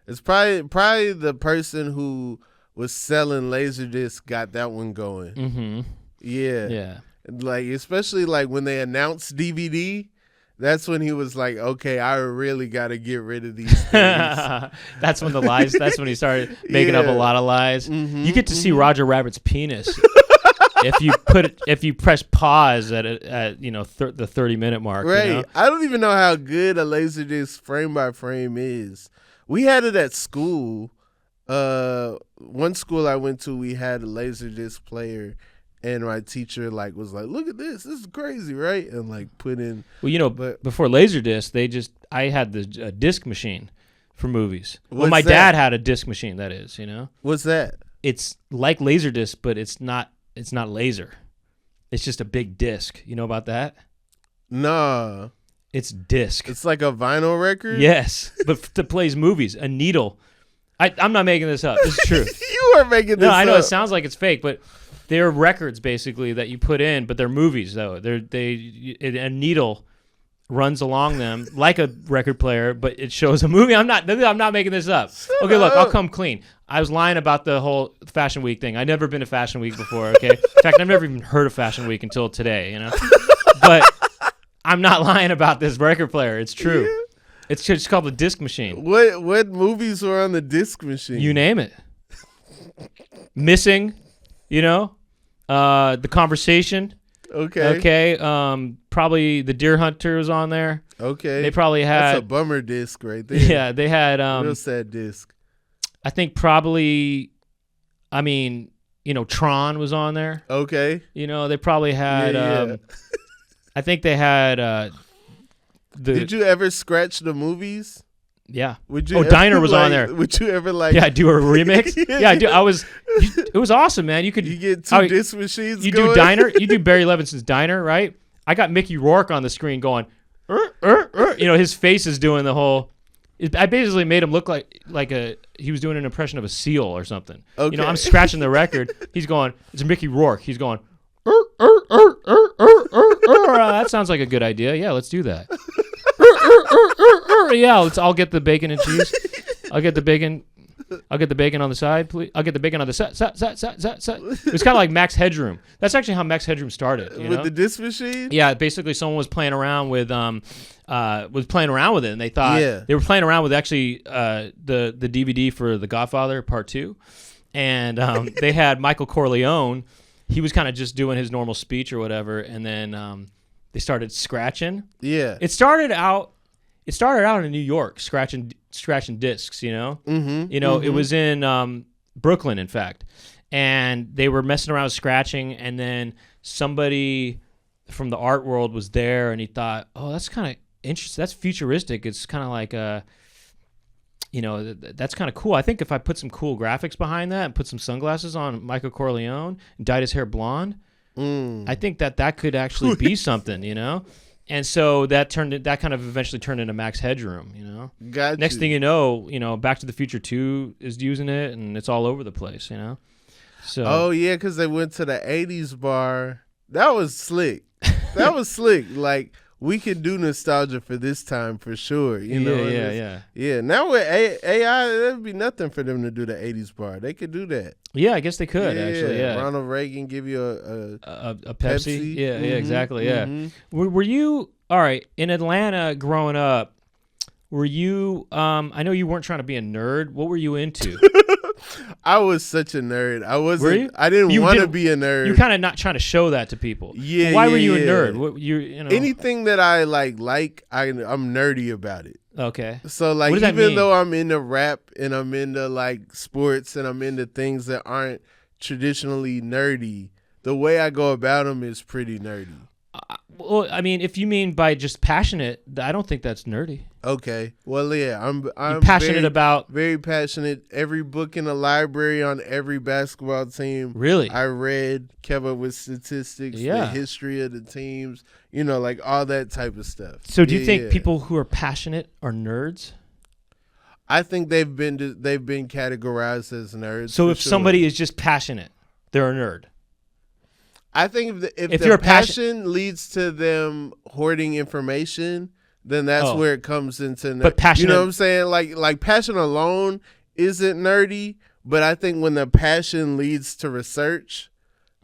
It's probably the person who was selling Laserdisc got that one going. Mm-hmm. Yeah. Yeah. Like, especially like when they announced DVD, that's when he was like, okay, I really got to get rid of these things. That's when the lies, that's when he started making up a lot of lies. You get to see Roger Rabbit's penis if you press pause at the 30-minute mark. Right. You know? I don't even know how good a Laserdisc frame by frame is. We had it at school. One school I went to, we had a Laserdisc player. And my teacher was like, look at this. This is crazy, right? And put in. Well, before Laserdisc, I had the disc machine for movies. Well, my dad had a disc machine. That is, you know. What's that? It's like Laserdisc, but it's not laser. It's just a big disc. You know about that? Nah. It's disc. It's like a vinyl record. Yes, but to plays movies. A needle. I'm not making this up. This is true. You are making this up. No, I know it sounds like it's fake, but. They're records basically that you put in, but they're movies though. A needle runs along them like a record player, but it shows a movie. I'm not making this up. Okay, look, I'll come clean. I was lying about the whole Fashion Week thing. I've never been to Fashion Week before. Okay, in fact, I've never even heard of Fashion Week until today. You know, but I'm not lying about this record player. It's true. Yeah. It's just called the disc machine. What movies were on the disc machine? You name it. Missing. You know, The Conversation. Okay. Probably The Deer Hunter was on there. Okay. They probably had. That's a bummer disc right there. Yeah, they had. Real sad disc. I think probably. I mean, Tron was on there. Okay. They probably had. Yeah. I think they had. Did you ever scratch the movies? Yeah. Diner was on there. Would you ever Yeah, do a remix? Yeah, I do. It was awesome, man. You get two disc machines. You do Diner. You do Barry Levinson's Diner, right? I got Mickey Rourke on the screen going, his face is doing the whole. I basically made him look like he was doing an impression of a seal or something. Okay. I'm scratching the record. He's going. It's Mickey Rourke. He's going. That sounds like a good idea. Yeah, let's do that. Yeah, I'll get the bacon and cheese. I'll get the bacon on the side, please. I'll get the bacon on the side. It was kind of like Max Headroom. That's actually how Max Headroom started. With the disc machine? Yeah, basically someone was playing around with it, and they thought they were playing around with actually the DVD for The Godfather Part 2, and they had Michael Corleone. He was kind of just doing his normal speech or whatever, and then they started scratching. Yeah, it started out in New York, scratching discs. It was in Brooklyn, in fact, and they were messing around with scratching, and then somebody from the art world was there, and he thought, oh, that's kind of interesting. That's futuristic. It's kind of like that's kind of cool. I think if I put some cool graphics behind that and put some sunglasses on Michael Corleone and dyed his hair blonde, I think that could actually be something, you know? And so that kind of eventually turned into Max Headroom, you know? Next thing you know, Back to the Future 2 is using it, and it's all over the place, you know? So. Oh, yeah, because they went to the 80s bar. That was slick. That was slick. Like, we can do nostalgia for this time for sure. You know? Yeah. Now with AI, there'd be nothing for them to do the 80s bar. They could do that. Yeah, I guess they could, actually, yeah. Ronald Reagan give you a Pepsi? Yeah, exactly, yeah. Were you, all right, in Atlanta growing up, were you, I know you weren't trying to be a nerd. What were you into? I was such a nerd. I wasn't. Were you? I didn't want to be a nerd. You're kind of not trying to show that to people. Yeah. Why were you a nerd? What, you know? Anything that I like, I'm nerdy about it. Okay. So like, even though I'm into rap and I'm into like sports and I'm into things that aren't traditionally nerdy, the way I go about them is pretty nerdy. Well, I mean, if you mean by just passionate, I don't think that's nerdy. Okay. Well, yeah, I'm passionate about very passionate. Every book in the library on every basketball team. Really? I read, kept up with statistics, the history of the teams, you know, like all that type of stuff. So do you think people who are passionate are nerds? I think they've been categorized as nerds. So if somebody is just passionate, they're a nerd. I think if their passion leads to them hoarding information, then that's where it comes into. But passion, you know what I'm saying? Like passion alone isn't nerdy, but I think when the passion leads to research,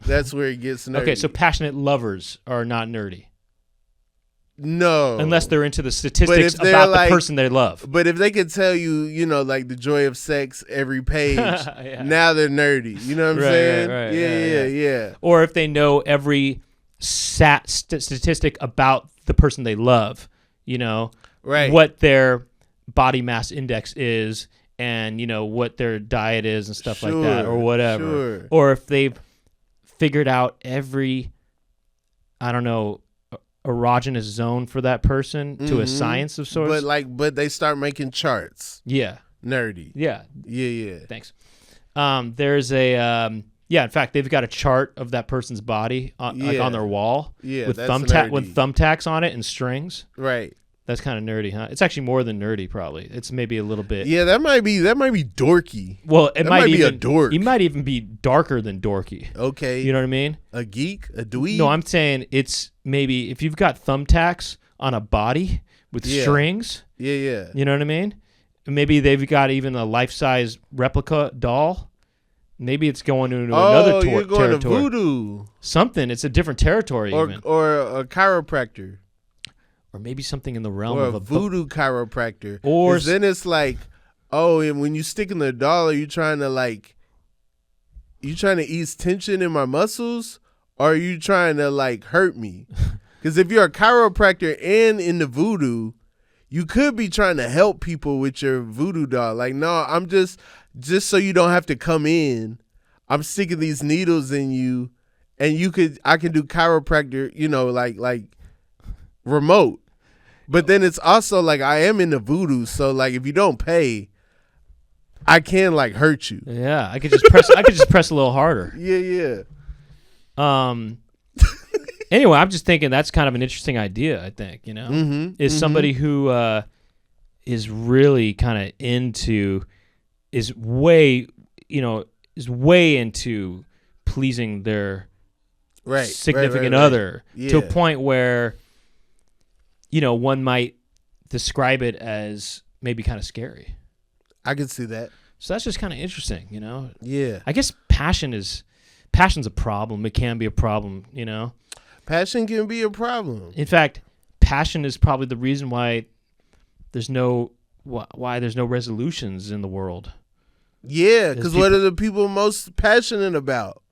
that's where it gets nerdy. Okay, so passionate lovers are not nerdy. No. Unless they're into the statistics about the person they love. But if they could tell you, you know, like the joy of sex every page, now they're nerdy. You know what I'm saying? Right. Yeah. Or if they know every statistic about the person they love, you know, what their body mass index is and, you know, what their diet is and stuff like that or whatever. Sure. Or if they've figured out every, I don't know, erogenous zone for that person to a science of sorts. But they start making charts. Yeah. Nerdy. Yeah. Yeah. Thanks. There's a in fact, they've got a chart of that person's body like on their wall with thumbtacks on it and strings. Right. That's kind of nerdy, huh? It's actually more than nerdy, probably. It's maybe a little bit. Yeah, that might be dorky. Well, it might be a dork. You might even be darker than dorky. Okay. You know what I mean? A geek, a dweeb. No, I'm saying it's maybe if you've got thumbtacks on a body with strings. Yeah. You know what I mean? Maybe they've got even a life-size replica doll. Maybe it's going into another you're going territory. To voodoo. Something. It's a different territory or a chiropractor. Or maybe something in the realm or of a voodoo chiropractor. Or then it's like, and when you stick in the dollar, you trying to ease tension in my muscles, or are you trying to like hurt me? Because if you're a chiropractor and in the voodoo, you could be trying to help people with your voodoo doll. Like, no, I'm just so you don't have to come in. I'm sticking these needles in you, and I can do chiropractor, you know, like remote. But then it's also like I am in the voodoo, so like if you don't pay, I can like hurt you. Yeah, I could just press a little harder. Yeah. Anyway, I'm just thinking that's kind of an interesting idea, I think, you know. Is somebody who is really kind of is way into pleasing their significant other to a point where, you know, one might describe it as maybe kind of scary. I can see that. So that's just kind of interesting, you know? Yeah. I guess passion's a problem. It can be a problem, you know? Passion can be a problem. In fact, passion is probably the reason why there's no resolutions in the world. Yeah, because what are the people most passionate about?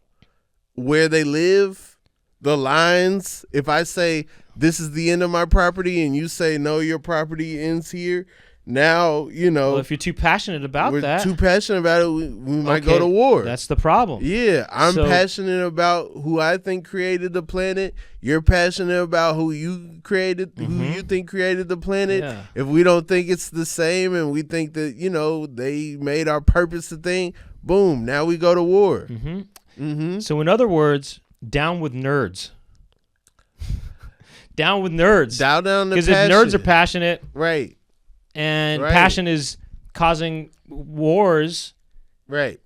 Where they live, the lines. If I say, this is the end of my property, and you say, no, your property ends here, now, you know. Well, if you're too passionate about we might go to war. That's the problem. Yeah, I'm passionate about who I think created the planet. You're passionate about who you created, who you think created the planet. Yeah. If we don't think it's the same and we think that, you know, they made our purpose a thing, boom, now we go to war. So in other words, down with nerds. Down with nerds. Down the Because if nerds are passionate, right, and passion is causing wars, right.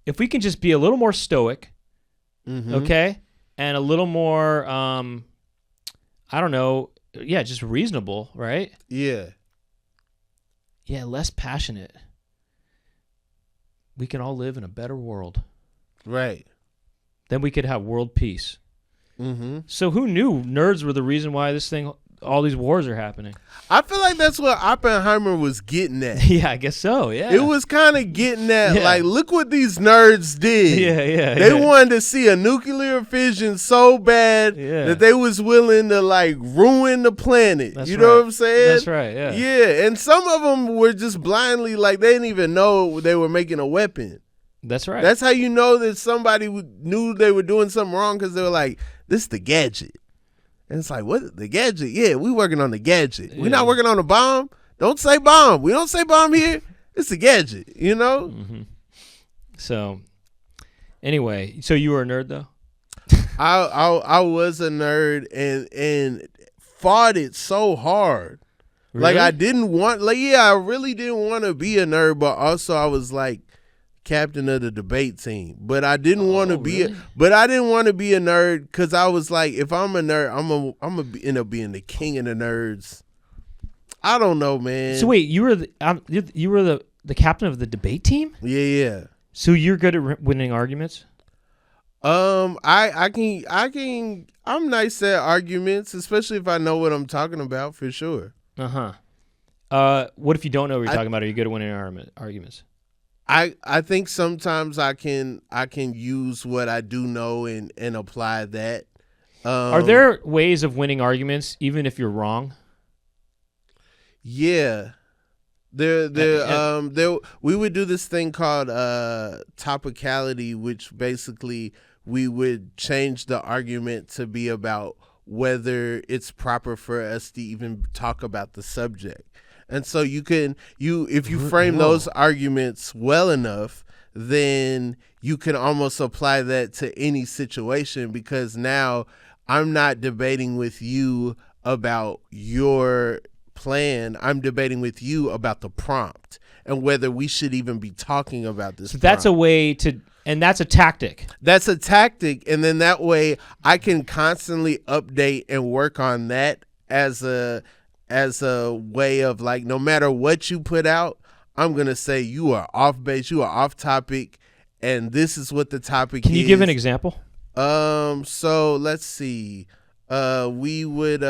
if we can just be a little more stoic, Mm-hmm. okay, and a little more, I don't know, just reasonable, right? Yeah. Yeah, less passionate. We can all live in a better world. Right. Then we could have world peace. Mm-hmm. So who knew nerds were the reason why all these wars are happening? I feel like that's what Oppenheimer was getting at. Yeah, I guess so, yeah. It was kind of getting at, like, look what these nerds did. Yeah. They wanted to see a nuclear fission so bad that they was willing to, like, ruin the planet. That's you know what I'm saying? That's right, yeah. Yeah, and some of them were just blindly, like, they didn't even know they were making a weapon. That's right. That's how you know that somebody knew they were doing something wrong, because they were like, this is the gadget. And it's like, what? The gadget? Yeah, we working on the gadget. We're not working on the bomb. Don't say bomb. We don't say bomb here. It's the gadget, you know? Mm-hmm. So, anyway, so you were a nerd, though? I was a nerd and fought it so hard. Really? Like, I really didn't want to be a nerd, but also I was like captain of the debate team. But I didn't want to be a nerd, because I was like, if I'm a nerd, I'm gonna end up being the king of the nerds. I don't know, man. So wait, you were the captain of the debate team? Yeah. So you're good at winning arguments? I'm nice at arguments, especially if I know what I'm talking about, for sure. What if you don't know what you're talking about? Are you good at winning arguments? I think sometimes I can use what I do know and apply that. Are there ways of winning arguments even if you're wrong? Yeah. There we would do this thing called topicality, which basically we would change the argument to be about whether it's proper for us to even talk about the subject. And so if you frame those arguments well enough, then you can almost apply that to any situation, because now I'm not debating with you about your plan. I'm debating with you about the prompt and whether we should even be talking about this. So that's a way to, and that's a tactic. That's a tactic. And then that way I can constantly update and work on that as a way of, like, no matter what you put out, I'm going to say you are off base, you are off topic, and this is what the topic is. Can you give an example? So let's see. We would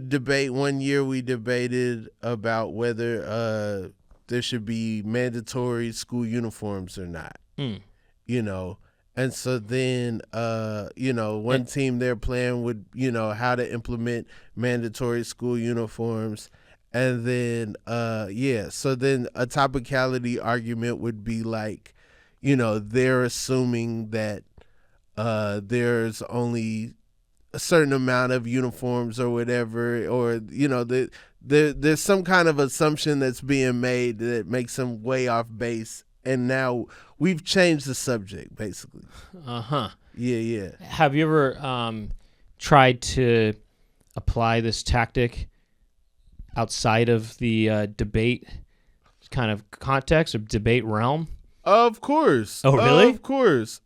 debate, one year we debated about whether there should be mandatory school uniforms or not. You know. And so then, one team their plan would, how to implement mandatory school uniforms. And then, so then a topicality argument would be like, they're assuming that there's only a certain amount of uniforms or whatever, or, there's some kind of assumption that's being made that makes them way off base. And now we've changed the subject, basically. Yeah. Have you ever tried to apply this tactic outside of the debate kind of context or debate realm? Of course. Oh, really? Of course.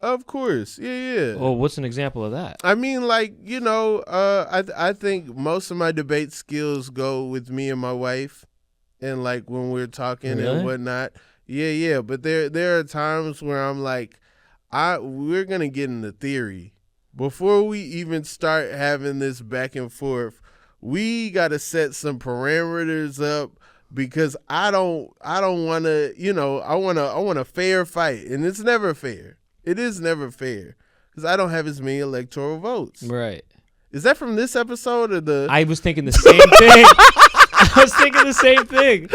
Yeah. Well, what's an example of that? I mean, like, I think most of my debate skills go with me and my wife, and like when we're talking and whatnot. Yeah, but there are times where I'm like, we're gonna get into theory before we even start having this back and forth. We got to set some parameters up, because I don't want to, I want a fair fight, and it's never fair. It is never fair, because I don't have as many electoral votes. Right. Is that from this episode or the? I was thinking the same thing.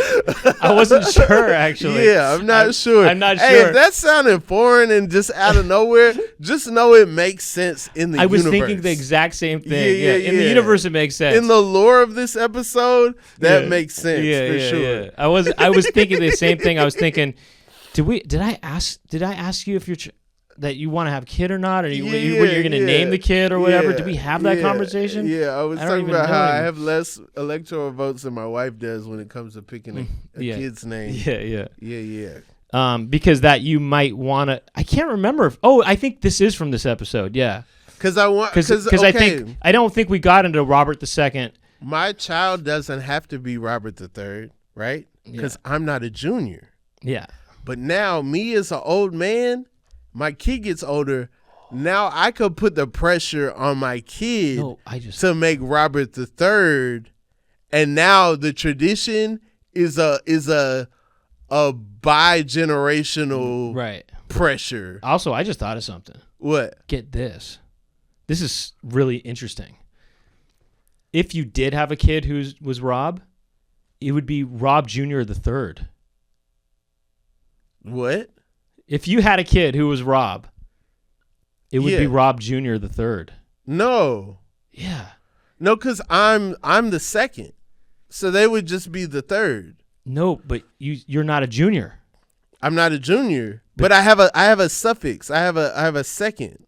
I wasn't sure, actually. Yeah, I'm not sure. I'm not Hey, sure. if that sounded foreign and just out of nowhere, just know it makes sense in the universe. I was thinking the exact same thing. Yeah. In the universe, it makes sense. In the lore of this episode, that makes sense for sure. Yeah. I was thinking the same thing. I was thinking, did I ask you if you're that you want to have a kid or not, or when you're going to name the kid or whatever? Did we have that conversation? Yeah, I was talking about how I have less electoral votes than my wife does when it comes to picking a kid's name. Yeah. Because that you might want to. I can't remember. I think this is from this episode. Yeah. Because I don't think we got into Robert II. My child doesn't have to be Robert III, right? Because I'm not a junior. Yeah. But now, me as an old man, my kid gets older. Now I could put the pressure on my kid to make Robert III, and now the tradition is a bi-generational pressure. Also, I just thought of something. What? Get this. This is really interesting. If you did have a kid who was Rob, it would be Rob Jr. the Third. What? If you had a kid who was Rob, it would be Rob Jr. the Third. No. Yeah. No, because I'm the second, so they would just be the third. No, but you're not a junior. I'm not a junior, but I have a suffix. I have a second.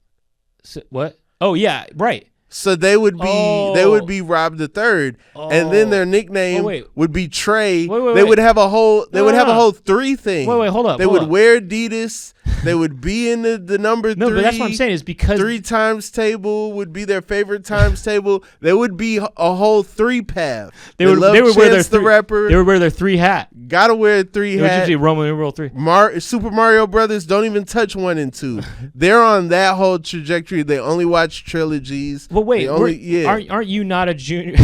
So, what? Oh yeah, right. So they would be Rob the Third, and then their nickname would be Trey. They would have a whole three thing. Wait, hold up. They would wear Adidas. They would be in the number 3. No, but that's what I'm saying is because 3 times table would be their favorite times table. They would be a whole 3 path. They would wear their rapper. They would wear their 3 hat. Gotta wear a 3 hat. It was usually Roman numeral 3. Super Mario Brothers don't even touch 1 and 2. They're on that whole trajectory. They only watch trilogies. Well, wait, aren't you not a junior?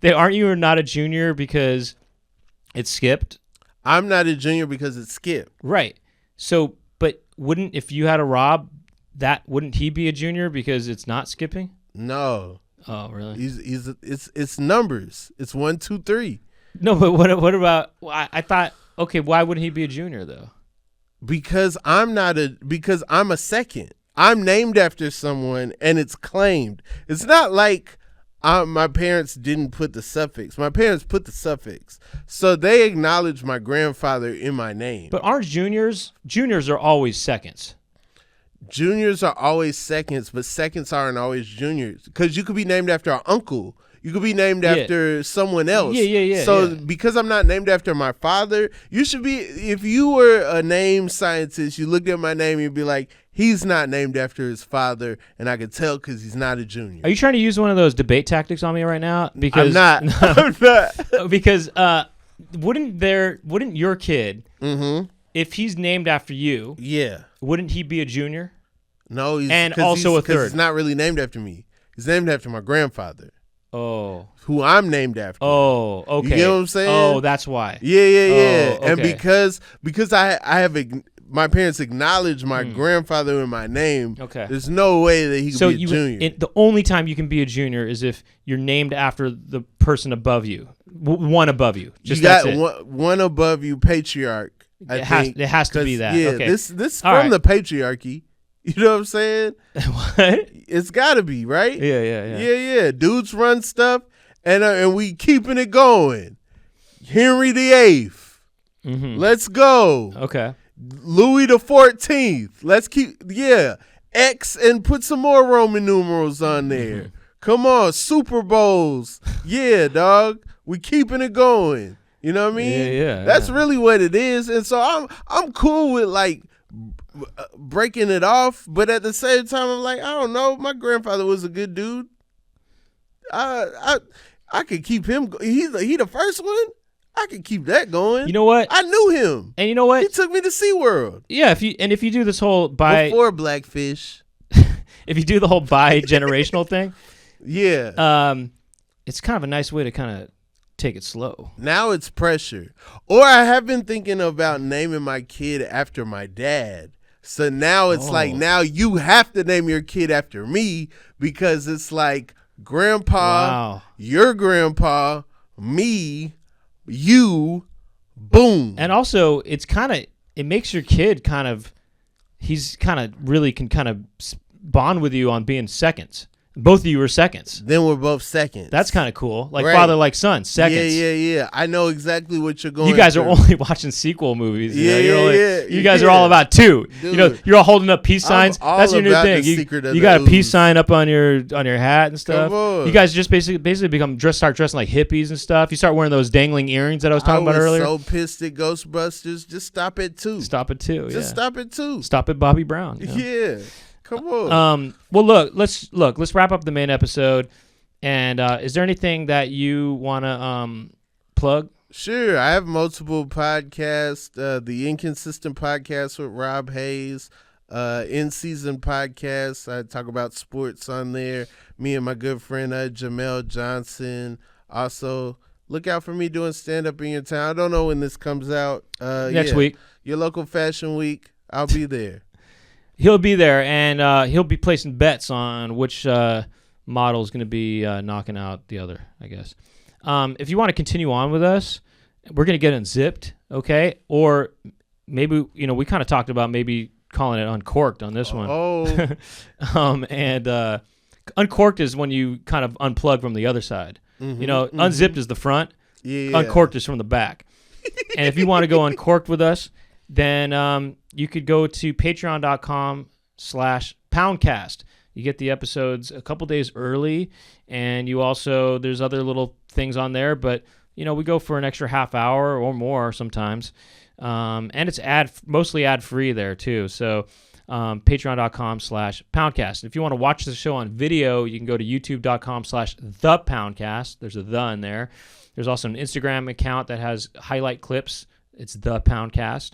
Aren't you not a junior because it's skipped? I'm not a junior because it's skipped. Right. So, but wouldn't, if you had a Rob, wouldn't he be a junior because it's not skipping? No. Oh, really? It's numbers. It's 1, 2, 3. No, but what about? I thought, okay, why wouldn't he be a junior though? Because I'm a second. I'm named after someone, and it's claimed. It's not like my parents didn't put the suffix. My parents put the suffix, so they acknowledge my grandfather in my name. But aren't juniors? Juniors are always seconds. Juniors are always seconds, but seconds aren't always juniors. Because you could be named after an uncle. You could be named after someone else. Yeah. So because I'm not named after my father, you should be. If you were a name scientist, you looked at my name, you'd be like, he's not named after his father, and I could tell because he's not a junior. Are you trying to use one of those debate tactics on me right now? Because I'm not. I'm not. Because wouldn't your kid, if he's named after you, wouldn't he be a junior? No, a third. He's not really named after me. He's named after my grandfather. Oh. Who I'm named after. Oh, okay. You get what I'm saying? Oh, that's why. Yeah. Oh, okay. And because I have my parents acknowledge my grandfather in my name. Okay. There's no way that he could be a junior. The only time you can be a junior is if you're named after the person above you, one above you. Just you got one above you, patriarch. It has to be that. Yeah, okay. This from the patriarchy. You know what I'm saying? What? It's got to be, right? Yeah. Dudes run stuff, and we keeping it going. Henry VIII. Let's go. Okay. Louis the 14th. Let's keep, X and put some more Roman numerals on there. Come on, Super Bowls. Yeah, dog. We keeping it going. You know what I mean? Yeah. That's really what it is. And so I'm cool with like breaking it off, but at the same time, I'm like, I don't know. My grandfather was a good dude. I could keep him. He the first one. I could keep that going. You know what? I knew him. And you know what? He took me to SeaWorld. Yeah, if you do this whole before Blackfish. If you do the whole bi-generational thing. Yeah. It's kind of a nice way to kind of take it slow. Now it's pressure. Or I have been thinking about naming my kid after my dad. So now it's like, now you have to name your kid after me because it's like grandpa, your grandpa, me, you, boom. And also it makes your kid he's really can kind of bond with you on being seconds. Both of you were seconds. Then we're both seconds. That's kind of cool. Like Right. father, like son, seconds. Yeah. I know exactly what you're going You guys through. are only watching sequel movies. You guys are yeah. all about two. Dude. You know, you're all holding up peace signs. all That's your new about thing. the secret of You the got a peace ooze. sign up on your hat and stuff. Come on. You guys just basically start dressing like hippies and stuff. You start wearing those dangling earrings that I was talking about earlier. I was so pissed at Ghostbusters. Just stop at 2. Stop at 2. Just stop at 2. Stop at Bobby Brown. You know? Yeah. Come on. Well, let's wrap up the main episode. And is there anything that you want to plug? Sure. I have multiple podcasts. The Inconsistent Podcast with Rob Haze. In-season podcast. I talk about sports on there. Me and my good friend Jamel Johnson. Also, look out for me doing stand-up in your town. I don't know when this comes out. Next week. Your local fashion week. I'll be there. He'll be there, and he'll be placing bets on which model is going to be knocking out the other, I guess. If you want to continue on with us, we're going to get unzipped, okay? Or maybe, we kind of talked about maybe calling it uncorked on this one. Oh. And uncorked is when you kind of unplug from the other side. Unzipped is the front. Yeah. Uncorked is from the back. And if you want to go uncorked with us, then you could go to patreon.com/Poundcast. You get the episodes a couple days early, and you also, there's other little things on there, but, we go for an extra half hour or more sometimes. And it's mostly ad-free there too. So patreon.com/Poundcast. If you want to watch the show on video, you can go to youtube.com/ThePoundcast. There's a "the" in there. There's also an Instagram account that has highlight clips. It's The Poundcast.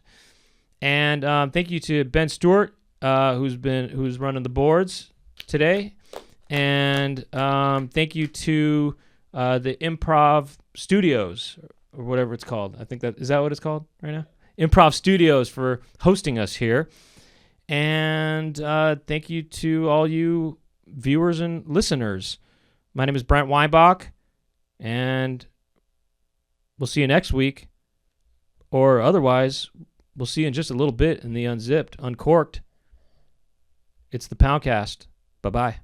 And thank you to Ben Stewart, who's running the boards today. And thank you to the Improv Studios, or whatever it's called. I think is that what it's called right now? Improv Studios for hosting us here. And thank you to all you viewers and listeners. My name is Brent Weinbach, and we'll see you next week. Or otherwise, we'll see you in just a little bit in the Unzipped, Uncorked. It's the Poundcast. Bye-bye.